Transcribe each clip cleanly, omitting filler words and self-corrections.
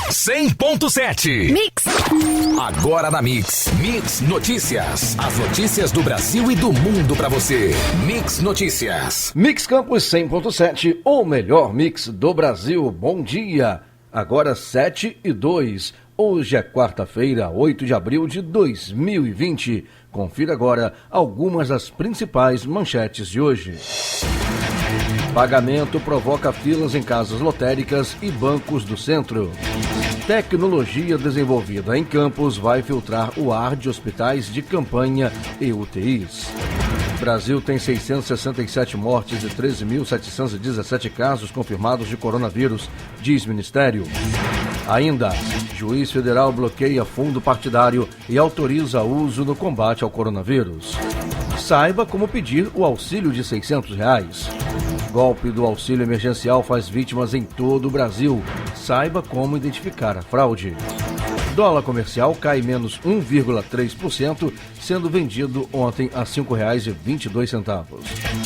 100.7 Mix. Agora na Mix. Mix Notícias. As notícias do Brasil e do mundo pra você. Mix Notícias. Mix Campus 100.7, o melhor mix do Brasil. Bom dia. Agora 7:02. Hoje é quarta-feira, 8 de abril de 2020. Confira agora algumas das principais manchetes de hoje. Pagamento provoca filas em casas lotéricas e bancos do centro. Tecnologia desenvolvida em Campos vai filtrar o ar de hospitais de campanha e UTIs. Brasil tem 667 mortes e 13.717 casos confirmados de coronavírus, diz Ministério. Ainda, juiz federal bloqueia fundo partidário e autoriza uso no combate ao coronavírus. Saiba como pedir o auxílio de R$600. Golpe do auxílio emergencial faz vítimas em todo o Brasil. Saiba como identificar a fraude. Dólar comercial cai menos 1,3%, sendo vendido ontem a R$ 5,22.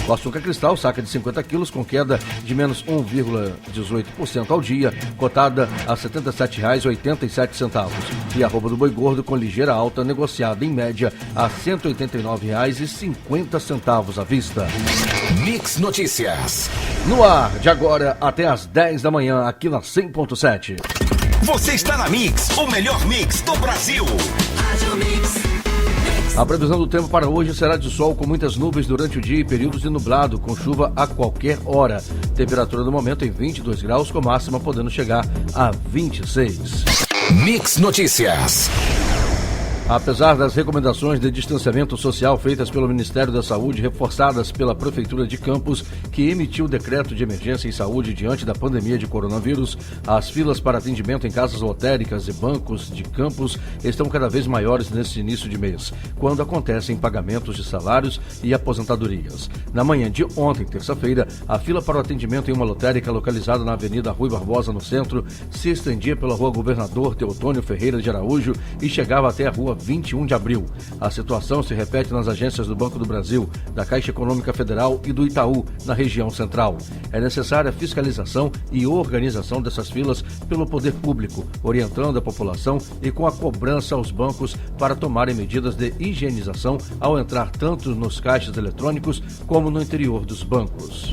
O açúcar cristal, saca de 50 quilos, com queda de menos 1,18% ao dia, cotada a R$ 77,87. E a arroba do boi gordo, com ligeira alta, negociada em média a R$ 189,50 à vista. Mix Notícias. No ar, de agora até às 10 da manhã, aqui na 100.7. Você está na Mix, o melhor mix do Brasil. A previsão do tempo para hoje será de sol com muitas nuvens durante o dia e períodos de nublado, com chuva a qualquer hora. Temperatura no momento em 22 graus, com máxima podendo chegar a 26. Mix Notícias. Apesar das recomendações de distanciamento social feitas pelo Ministério da Saúde, reforçadas pela Prefeitura de Campos, que emitiu o decreto de emergência em saúde diante da pandemia de coronavírus, as filas para atendimento em casas lotéricas e bancos de Campos estão cada vez maiores neste início de mês, quando acontecem pagamentos de salários e aposentadorias. Na manhã de ontem, terça-feira, a fila para o atendimento em uma lotérica localizada na Avenida Rui Barbosa, no centro, se estendia pela Rua Governador Teotônio Ferreira de Araújo e chegava até a Rua 21 de abril. A situação se repete nas agências do Banco do Brasil, da Caixa Econômica Federal e do Itaú, na região central. É necessária fiscalização e organização dessas filas pelo poder público, orientando a população e com a cobrança aos bancos para tomarem medidas de higienização ao entrar tanto nos caixas eletrônicos como no interior dos bancos.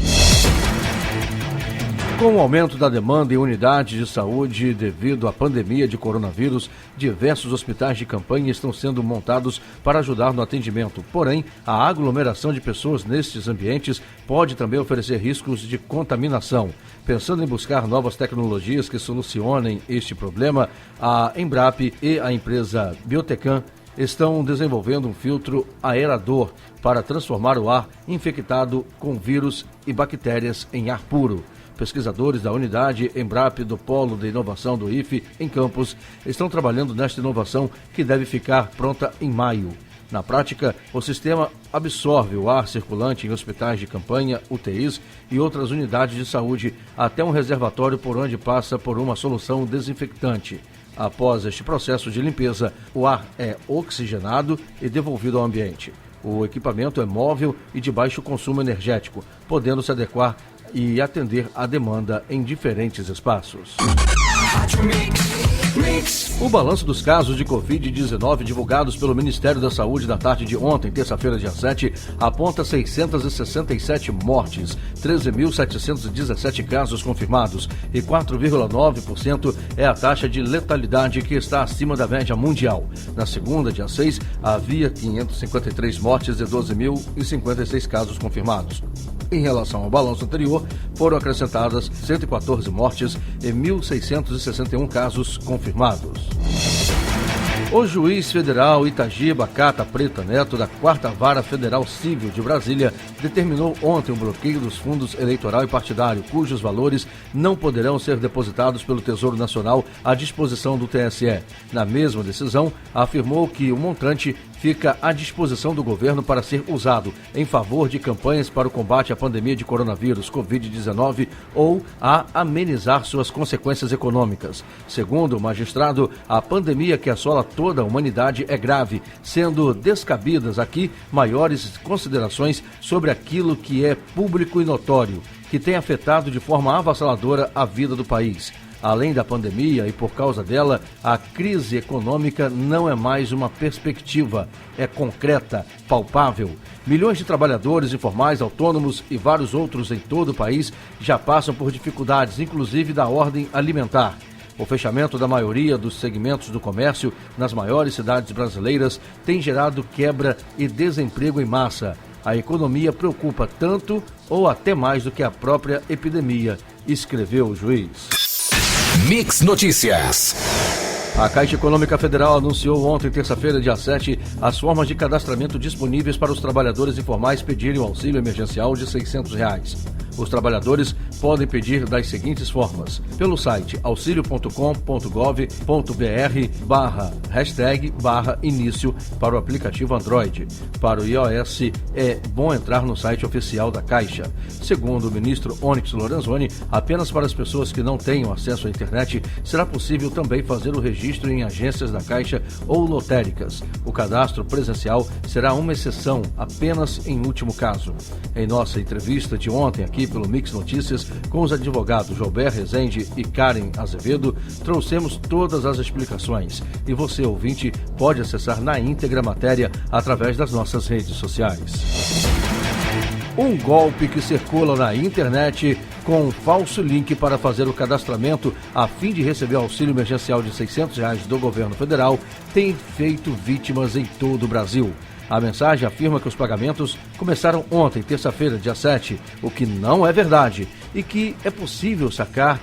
Com o aumento da demanda em unidades de saúde devido à pandemia de coronavírus, diversos hospitais de campanha estão sendo montados para ajudar no atendimento. Porém, a aglomeração de pessoas nestes ambientes pode também oferecer riscos de contaminação. Pensando em buscar novas tecnologias que solucionem este problema, a Embrap e a empresa Biotecan estão desenvolvendo um filtro aerador para transformar o ar infectado com vírus e bactérias em ar puro. Pesquisadores da unidade Embrap do Polo de Inovação do IFE, em Campos, estão trabalhando nesta inovação que deve ficar pronta em maio. Na prática, o sistema absorve o ar circulante em hospitais de campanha, UTIs e outras unidades de saúde até um reservatório por onde passa por uma solução desinfectante. Após este processo de limpeza, o ar é oxigenado e devolvido ao ambiente. O equipamento é móvel e de baixo consumo energético, podendo se adequar e atender à demanda em diferentes espaços. O balanço dos casos de Covid-19 divulgados pelo Ministério da Saúde na tarde de ontem, terça-feira, dia 7, aponta 667 mortes, 13.717 casos confirmados e 4,9% é a taxa de letalidade, que está acima da média mundial. Na segunda, dia 6, havia 553 mortes e 12.056 casos confirmados. Em relação ao balanço anterior, foram acrescentadas 114 mortes e 1.661 casos confirmados. O juiz federal Itagiba Cata Preta Neto, da 4ª Vara Federal Civil de Brasília, determinou ontem o bloqueio dos fundos eleitoral e partidário, cujos valores não poderão ser depositados pelo Tesouro Nacional à disposição do TSE. Na mesma decisão, afirmou que o montante fica à disposição do governo para ser usado em favor de campanhas para o combate à pandemia de coronavírus, Covid-19, ou a amenizar suas consequências econômicas. Segundo o magistrado, a pandemia que assola toda a humanidade é grave, sendo descabidas aqui maiores considerações sobre aquilo que é público e notório, que tem afetado de forma avassaladora a vida do país. Além da pandemia e por causa dela, a crise econômica não é mais uma perspectiva, é concreta, palpável. Milhões de trabalhadores informais, autônomos e vários outros em todo o país já passam por dificuldades, inclusive da ordem alimentar. O fechamento da maioria dos segmentos do comércio nas maiores cidades brasileiras tem gerado quebra e desemprego em massa. A economia preocupa tanto ou até mais do que a própria epidemia, escreveu o juiz. Mix Notícias. A Caixa Econômica Federal anunciou ontem, terça-feira, dia 7, as formas de cadastramento disponíveis para os trabalhadores informais pedirem o auxílio emergencial de R$ 600. Os trabalhadores podem pedir das seguintes formas: pelo site auxilio.com.gov.br/hashtag/início para o aplicativo Android. Para o iOS, é bom entrar no site oficial da Caixa. Segundo o ministro Onyx Lorenzoni, apenas para as pessoas que não tenham acesso à internet será possível também fazer o registro em agências da Caixa ou lotéricas. O cadastro presencial será uma exceção, apenas em último caso. Em nossa entrevista de ontem aqui pelo Mix Notícias, com os advogados Joubert Rezende e Karen Azevedo, trouxemos todas as explicações. E você, ouvinte, pode acessar na íntegra a matéria através das nossas redes sociais. Um golpe que circula na internet com um falso link para fazer o cadastramento a fim de receber auxílio emergencial de R$ 600 do governo federal tem feito vítimas em todo o Brasil. A mensagem afirma que os pagamentos começaram ontem, terça-feira, dia 7, o que não é verdade, e que é possível sacar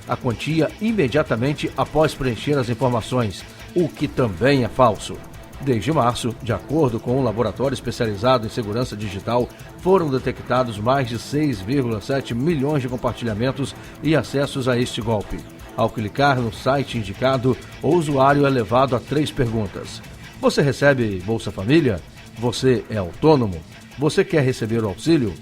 a quantia imediatamente após preencher as informações, o que também é falso. Desde março, de acordo com um laboratório especializado em segurança digital, foram detectados mais de 6,7 milhões de compartilhamentos e acessos a este golpe. Ao clicar no site indicado, o usuário é levado a 3 perguntas. Você recebe Bolsa Família? Você é autônomo? Você quer receber o auxílio?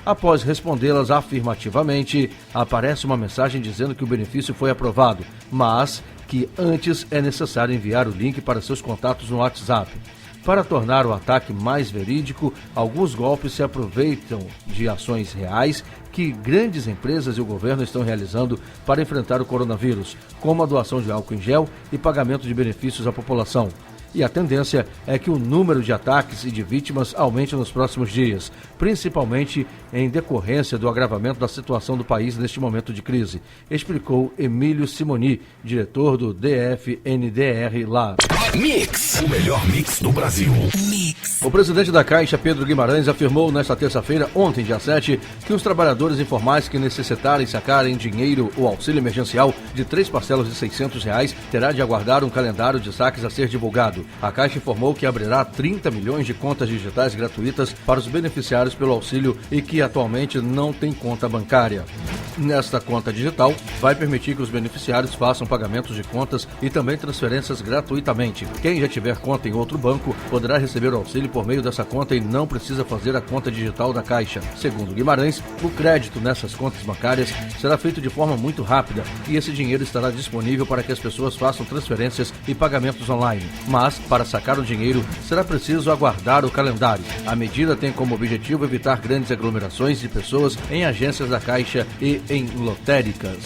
Após respondê-las afirmativamente, aparece uma mensagem dizendo que o benefício foi aprovado, mas que antes é necessário enviar o link para seus contatos no WhatsApp. Para tornar o ataque mais verídico, alguns golpes se aproveitam de ações reais que grandes empresas e o governo estão realizando para enfrentar o coronavírus, como a doação de álcool em gel e pagamento de benefícios à população. E a tendência é que o número de ataques e de vítimas aumente nos próximos dias, principalmente em decorrência do agravamento da situação do país neste momento de crise, explicou Emílio Simoni, diretor do DFNDR Lab. Mix, o melhor mix do Brasil. Mix. O presidente da Caixa, Pedro Guimarães, afirmou nesta terça-feira, ontem, dia 7, que os trabalhadores informais que necessitarem sacar em dinheiro o auxílio emergencial de 3 parcelas de R$ 600 terá de aguardar um calendário de saques a ser divulgado. A Caixa informou que abrirá 30 milhões de contas digitais gratuitas para os beneficiários pelo auxílio e que atualmente não tem conta bancária. Nesta conta digital, vai permitir que os beneficiários façam pagamentos de contas e também transferências gratuitamente. Quem já tiver conta em outro banco poderá receber o auxílio por meio dessa conta e não precisa fazer a conta digital da Caixa. Segundo Guimarães, o crédito nessas contas bancárias será feito de forma muito rápida e esse dinheiro estará disponível para que as pessoas façam transferências e pagamentos online. Mas, para sacar o dinheiro, será preciso aguardar o calendário. A medida tem como objetivo evitar grandes aglomerações de pessoas em agências da Caixa e em lotéricas.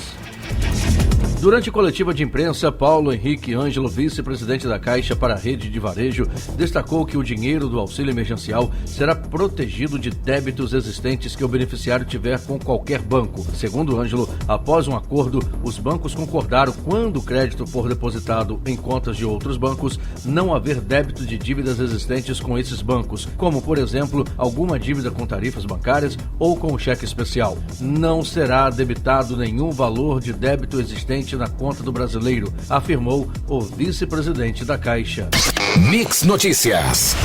Durante coletiva de imprensa, Paulo Henrique Ângelo, vice-presidente da Caixa para a rede de varejo, destacou que o dinheiro do auxílio emergencial será protegido de débitos existentes que o beneficiário tiver com qualquer banco. Segundo Ângelo, após um acordo, os bancos concordaram, quando o crédito for depositado em contas de outros bancos, não haver débito de dívidas existentes com esses bancos, como, por exemplo, alguma dívida com tarifas bancárias ou com cheque especial. Não será debitado nenhum valor de débito existente na conta do brasileiro, afirmou o vice-presidente da Caixa. Mix Notícias.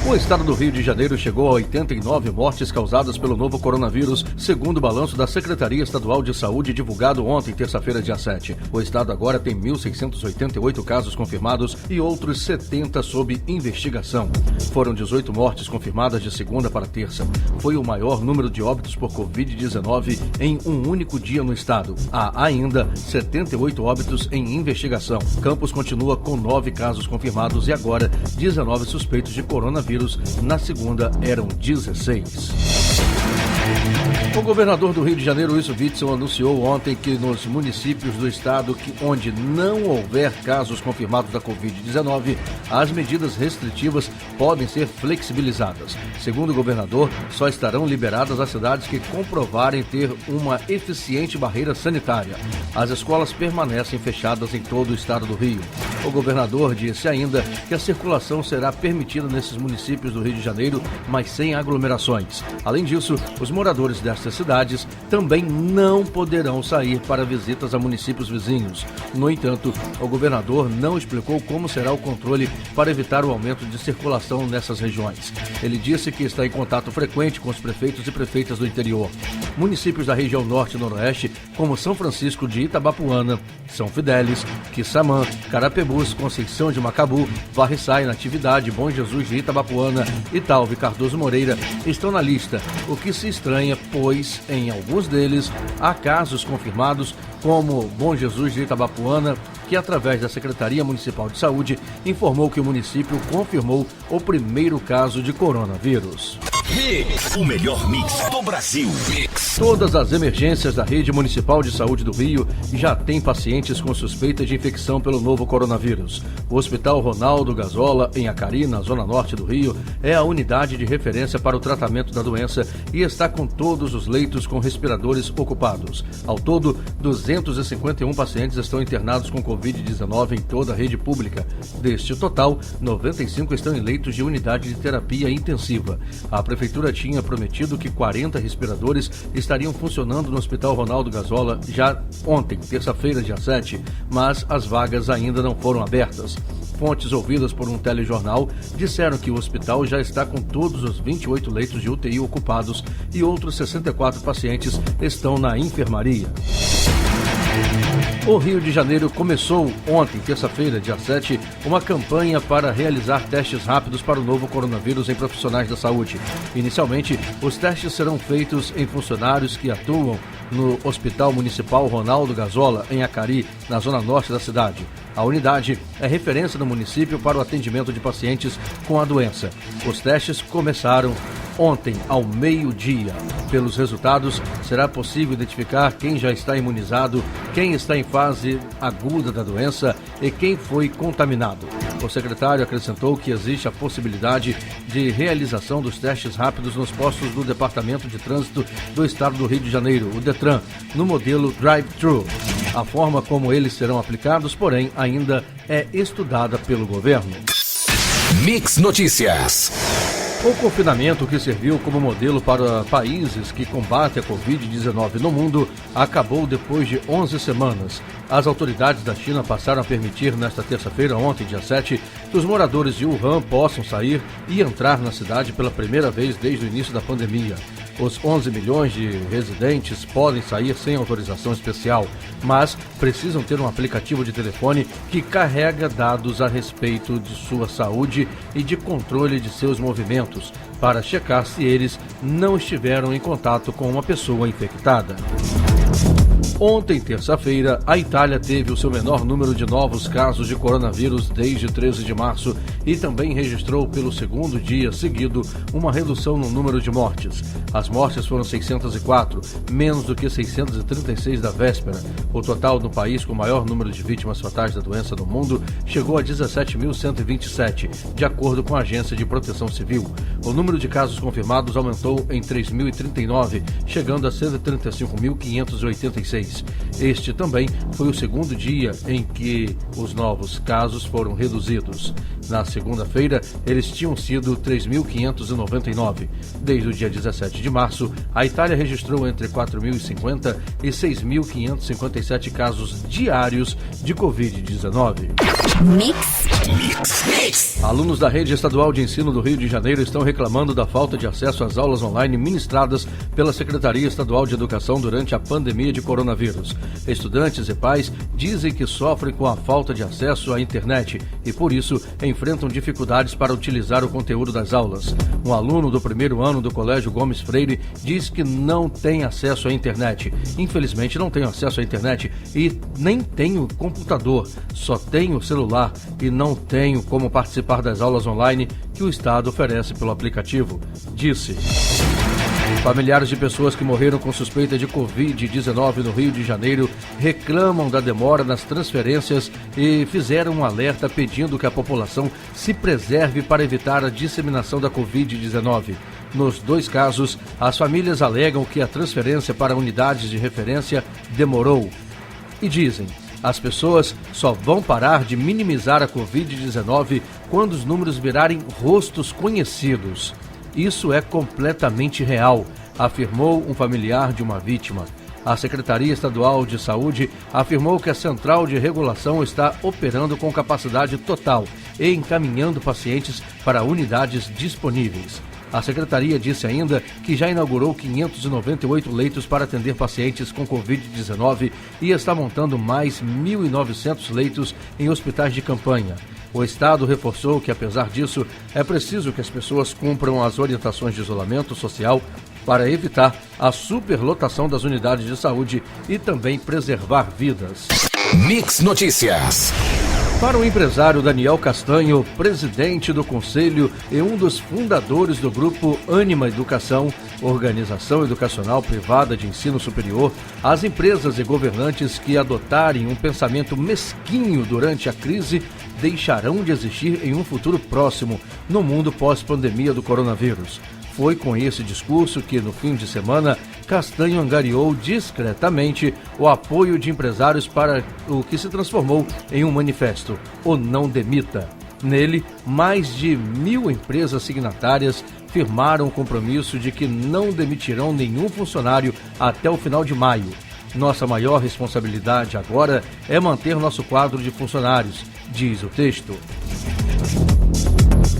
O estado do Rio de Janeiro chegou a 89 mortes causadas pelo novo coronavírus, segundo o balanço da Secretaria Estadual de Saúde divulgado ontem, terça-feira, dia 7. O estado agora tem 1.688 casos confirmados e outros 70 sob investigação. Foram 18 mortes confirmadas de segunda para terça. Foi o maior número de óbitos por Covid-19 em um único dia no estado. Há ainda 78 óbitos em investigação. Campos continua com 9 casos confirmados e agora 19 suspeitos de coronavírus. Na segunda eram 16. O governador do Rio de Janeiro, Wilson Witzel, anunciou ontem que nos municípios do estado onde não houver casos confirmados da Covid-19, as medidas restritivas podem ser flexibilizadas. Segundo o governador, só estarão liberadas as cidades que comprovarem ter uma eficiente barreira sanitária. As escolas permanecem fechadas em todo o estado do Rio. O governador disse ainda que a circulação será permitida nesses municípios do Rio de Janeiro, mas sem aglomerações. Além disso, os moradores destas cidades também não poderão sair para visitas a municípios vizinhos. No entanto, o governador não explicou como será o controle para evitar o aumento de circulação nessas regiões. Ele disse que está em contato frequente com os prefeitos e prefeitas do interior. Municípios da região norte e noroeste, como São Francisco de Itabapuana, São Fidélis, Quissamã, Carapebus, Conceição de Macabu, Varriçai, Natividade, Bom Jesus de Itabapuana, Italva e Cardoso Moreira estão na lista, o que se estranha, pois em alguns deles há casos confirmados, como Bom Jesus de Itabapuana, que através da Secretaria Municipal de Saúde informou que o município confirmou o primeiro caso de coronavírus. Mix, o melhor mix do Brasil. Mix. Todas as emergências da Rede Municipal de Saúde do Rio já têm pacientes com suspeita de infecção pelo novo coronavírus. O Hospital Ronaldo Gazola, em Acari, na zona norte do Rio, é a unidade de referência para o tratamento da doença e está com todos os leitos com respiradores ocupados. Ao todo, 251 pacientes estão internados com Covid-19 em toda a rede pública. Deste total, 95 estão em leitos de unidade de terapia intensiva. A Prefeitura tinha prometido que 40 respiradores estariam funcionando no Hospital Ronaldo Gazola já ontem, terça-feira, dia 7, mas as vagas ainda não foram abertas. Fontes ouvidas por um telejornal disseram que o hospital já está com todos os 28 leitos de UTI ocupados e outros 64 pacientes estão na enfermaria. O Rio de Janeiro começou ontem, terça-feira, dia 7, uma campanha para realizar testes rápidos para o novo coronavírus em profissionais da saúde. Inicialmente, os testes serão feitos em funcionários que atuam no Hospital Municipal Ronaldo Gazola, em Acari, na zona norte da cidade. A unidade é referência no município para o atendimento de pacientes com a doença. Os testes começaram ontem, ao meio-dia. Pelos resultados, será possível identificar quem já está imunizado, quem está em fase aguda da doença e quem foi contaminado. O secretário acrescentou que existe a possibilidade de realização dos testes rápidos nos postos do Departamento de Trânsito do Estado do Rio de Janeiro, o DETRAN, no modelo drive-thru. A forma como eles serão aplicados, porém, ainda é estudada pelo governo. Mix Notícias. O confinamento, que serviu como modelo para países que combatem a Covid-19 no mundo, acabou depois de 11 semanas. As autoridades da China passaram a permitir nesta terça-feira, ontem, dia 7, que os moradores de Wuhan possam sair e entrar na cidade pela primeira vez desde o início da pandemia. Os 11 milhões de residentes podem sair sem autorização especial, mas precisam ter um aplicativo de telefone que carrega dados a respeito de sua saúde e de controle de seus movimentos, para checar se eles não estiveram em contato com uma pessoa infectada. Ontem, terça-feira, a Itália teve o seu menor número de novos casos de coronavírus desde 13 de março e também registrou pelo segundo dia seguido uma redução no número de mortes. As mortes foram 604, menos do que 636 da véspera. O total no país com o maior número de vítimas fatais da doença no mundo chegou a 17.127, de acordo com a Agência de Proteção Civil. O número de casos confirmados aumentou em 3.039, chegando a 135.586. Este também foi o segundo dia em que os novos casos foram reduzidos. Na segunda-feira, eles tinham sido 3.599. Desde o dia 17 de março, a Itália registrou entre 4.050 e 6.557 casos diários de Covid-19. Mix. Alunos da Rede Estadual de Ensino do Rio de Janeiro estão reclamando da falta de acesso às aulas online ministradas pela Secretaria Estadual de Educação durante a pandemia de coronavírus. Estudantes e pais dizem que sofrem com a falta de acesso à internet e, por isso, enfrentam dificuldades para utilizar o conteúdo das aulas. Um aluno do primeiro ano do Colégio Gomes Freire diz que não tem acesso à internet. Infelizmente, não tenho acesso à internet e nem tenho computador, só tenho celular e não tenho como participar das aulas online que o Estado oferece pelo aplicativo, disse. Familiares de pessoas que morreram com suspeita de Covid-19 no Rio de Janeiro reclamam da demora nas transferências e fizeram um alerta pedindo que a população se preserve para evitar a disseminação da Covid-19. Nos dois casos, as famílias alegam que a transferência para unidades de referência demorou. E dizem, as pessoas só vão parar de minimizar a Covid-19 quando os números virarem rostos conhecidos. Isso é completamente real, afirmou um familiar de uma vítima. A Secretaria Estadual de Saúde afirmou que a Central de Regulação está operando com capacidade total e encaminhando pacientes para unidades disponíveis. A Secretaria disse ainda que já inaugurou 598 leitos para atender pacientes com Covid-19 e está montando mais 1.900 leitos em hospitais de campanha. O Estado reforçou que, apesar disso, é preciso que as pessoas cumpram as orientações de isolamento social para evitar a superlotação das unidades de saúde e também preservar vidas. Mix Notícias. Para o empresário Daniel Castanho, presidente do Conselho e um dos fundadores do grupo Ânima Educação, organização educacional privada de ensino superior, as empresas e governantes que adotarem um pensamento mesquinho durante a crise deixarão de existir em um futuro próximo, no mundo pós-pandemia do coronavírus. Foi com esse discurso que, no fim de semana, Castanho angariou discretamente o apoio de empresários para o que se transformou em um manifesto, o Não Demita. Nele, mais de 1.000 empresas signatárias firmaram o compromisso de que não demitirão nenhum funcionário até o final de maio. Nossa maior responsabilidade agora é manter nosso quadro de funcionários, diz o texto.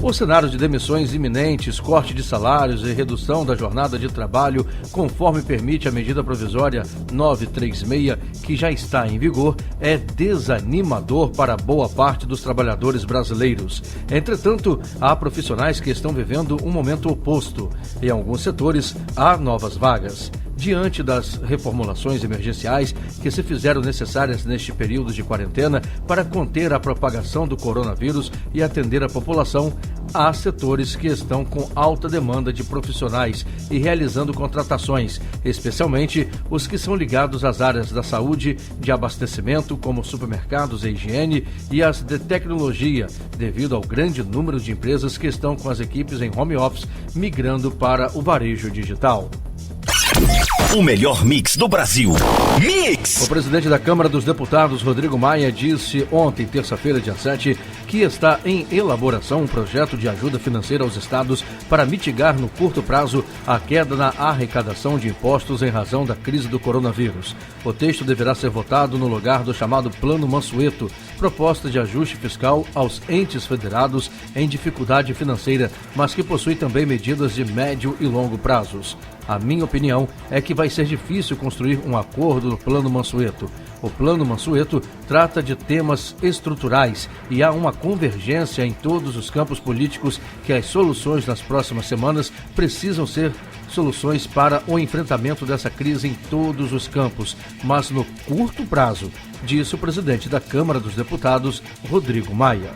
O cenário de demissões iminentes, corte de salários e redução da jornada de trabalho, conforme permite a medida provisória 936, que já está em vigor, é desanimador para boa parte dos trabalhadores brasileiros. Entretanto, há profissionais que estão vivendo um momento oposto. Em alguns setores, há novas vagas. Diante das reformulações emergenciais que se fizeram necessárias neste período de quarentena para conter a propagação do coronavírus e atender a população, há setores que estão com alta demanda de profissionais e realizando contratações, especialmente os que são ligados às áreas da saúde, de abastecimento, como supermercados e higiene, e as de tecnologia, devido ao grande número de empresas que estão com as equipes em home office migrando para o varejo digital. O melhor mix do Brasil. Mix! O presidente da Câmara dos Deputados, Rodrigo Maia, disse ontem, terça-feira, dia 7, que está em elaboração um projeto de ajuda financeira aos estados para mitigar no curto prazo a queda na arrecadação de impostos em razão da crise do coronavírus. O texto deverá ser votado no lugar do chamado Plano Mansueto, proposta de ajuste fiscal aos entes federados em dificuldade financeira, mas que possui também medidas de médio e longo prazos. A minha opinião é que vai ser difícil construir um acordo no Plano Mansueto. O Plano Mansueto trata de temas estruturais e há uma convergência em todos os campos políticos que as soluções nas próximas semanas precisam ser soluções para o enfrentamento dessa crise em todos os campos, mas no curto prazo, disse o presidente da Câmara dos Deputados, Rodrigo Maia.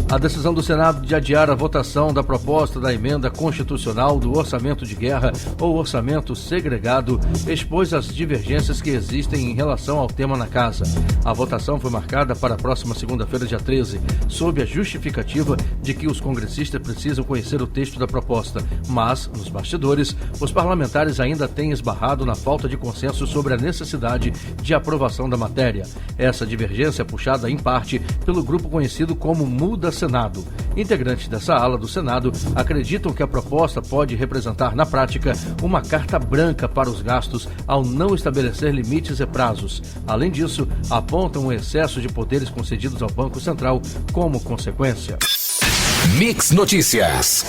A decisão do Senado de adiar a votação da proposta da emenda constitucional do orçamento de guerra ou orçamento segregado expôs as divergências que existem em relação ao tema na Casa. A votação foi marcada para a próxima segunda-feira, dia 13, sob a justificativa de que os congressistas precisam conhecer o texto da proposta, mas, nos bastidores, os parlamentares ainda têm esbarrado na falta de consenso sobre a necessidade de aprovação da matéria. Essa divergência é puxada, em parte, pelo grupo conhecido como Muda Senado. Integrantes dessa ala do Senado acreditam que a proposta pode representar, na prática, uma carta branca para os gastos ao não estabelecer limites e prazos. Além disso, apontam o excesso de poderes concedidos ao Banco Central como consequência. Mix Notícias.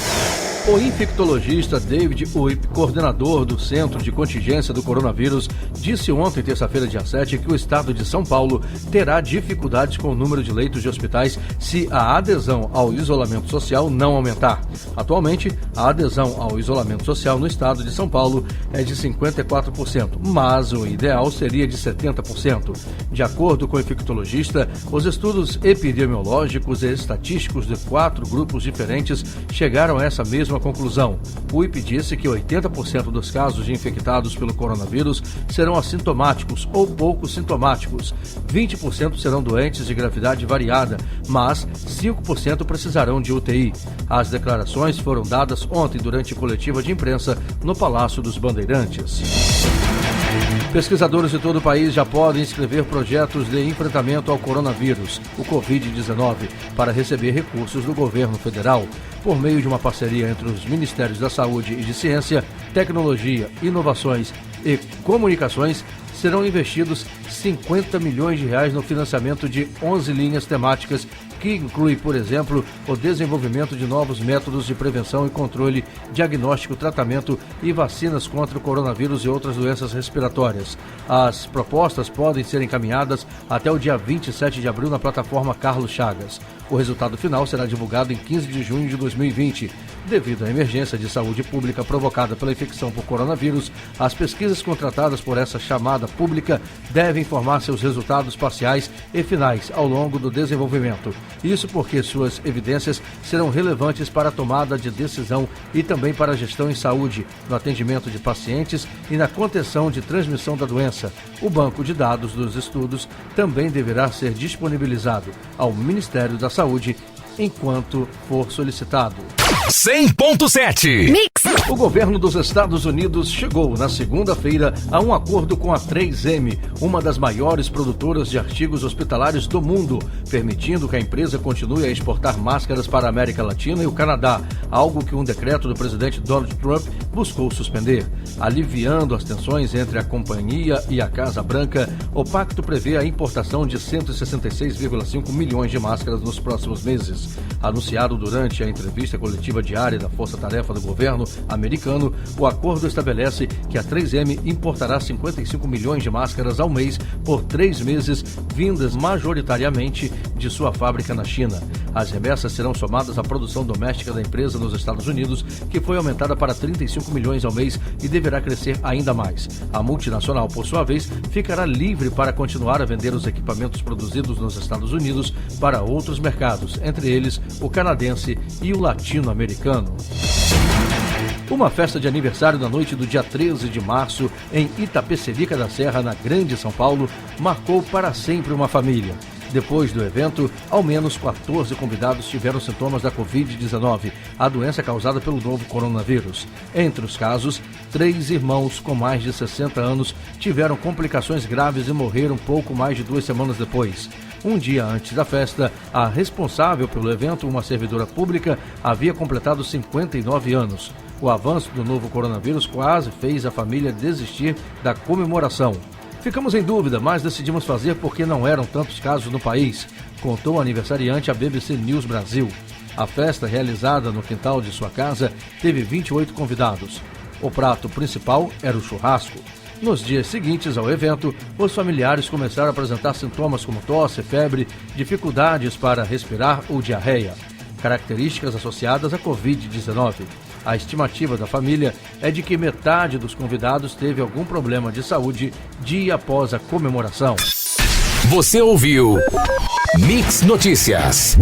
O infectologista David Uip, coordenador do Centro de Contingência do Coronavírus, disse ontem, terça-feira, dia 7, que o estado de São Paulo terá dificuldades com o número de leitos de hospitais se a adesão ao isolamento social não aumentar. Atualmente, a adesão ao isolamento social no estado de São Paulo é de 54%, mas o ideal seria de 70%. De acordo com o infectologista, os estudos epidemiológicos e estatísticos de 4 grupos diferentes chegaram a essa mesma mesma conclusão. O INPE disse que 80% dos casos de infectados pelo coronavírus serão assintomáticos ou pouco sintomáticos. 20% serão doentes de gravidade variada, mas 5% precisarão de UTI. As declarações foram dadas ontem durante coletiva de imprensa no Palácio dos Bandeirantes. Pesquisadores de todo o país já podem inscrever projetos de enfrentamento ao coronavírus, o Covid-19, para receber recursos do governo federal. Por meio de uma parceria entre os Ministérios da Saúde e de Ciência, Tecnologia, Inovações e Comunicações, serão investidos 50 milhões de reais no financiamento de 11 linhas temáticas, que inclui, por exemplo, o desenvolvimento de novos métodos de prevenção e controle, diagnóstico, tratamento e vacinas contra o coronavírus e outras doenças respiratórias. As propostas podem ser encaminhadas até o dia 27 de abril na plataforma Carlos Chagas. O resultado final será divulgado em 15 de junho de 2020. Devido à emergência de saúde pública provocada pela infecção por coronavírus, as pesquisas contratadas por essa chamada pública devem informar seus resultados parciais e finais ao longo do desenvolvimento. Isso porque suas evidências serão relevantes para a tomada de decisão e também para a gestão em saúde, no atendimento de pacientes e na contenção de transmissão da doença. O banco de dados dos estudos também deverá ser disponibilizado ao Ministério da Saúde enquanto for solicitado. 100.7 Mix. O governo dos Estados Unidos chegou na segunda-feira a um acordo com a 3M, uma das maiores produtoras de artigos hospitalares do mundo, permitindo que a empresa continue a exportar máscaras para a América Latina e o Canadá, algo que um decreto do presidente Donald Trump buscou suspender. Aliviando as tensões entre a companhia e a Casa Branca, o pacto prevê a importação de 166,5 milhões de máscaras nos próximos meses. Anunciado durante a entrevista coletiva diária da Força Tarefa do governo americano, o acordo estabelece que a 3M importará 55 milhões de máscaras ao mês por 3 meses, vindas majoritariamente de sua fábrica na China. As remessas serão somadas à produção doméstica da empresa nos Estados Unidos, que foi aumentada para 35 milhões ao mês e deverá crescer ainda mais. A multinacional, por sua vez, ficará livre para continuar a vender os equipamentos produzidos nos Estados Unidos para outros mercados, entre eles o canadense e o latino-americano. Uma festa de aniversário na noite do dia 13 de março, em Itapecerica da Serra, na Grande São Paulo, marcou para sempre uma família. Depois do evento, ao menos 14 convidados tiveram sintomas da Covid-19, a doença causada pelo novo coronavírus. Entre os casos, 3 irmãos com mais de 60 anos tiveram complicações graves e morreram pouco mais de 2 semanas depois. Um dia antes da festa, a responsável pelo evento, uma servidora pública, havia completado 59 anos. O avanço do novo coronavírus quase fez a família desistir da comemoração. Ficamos em dúvida, mas decidimos fazer porque não eram tantos casos no país, contou o aniversariante à BBC News Brasil. A festa, realizada no quintal de sua casa, teve 28 convidados. O prato principal era o churrasco. Nos dias seguintes ao evento, os familiares começaram a apresentar sintomas como tosse, febre, dificuldades para respirar ou diarreia, características associadas à Covid-19. A estimativa da família é de que metade dos convidados teve algum problema de saúde dia após a comemoração. Você ouviu Mix Notícias.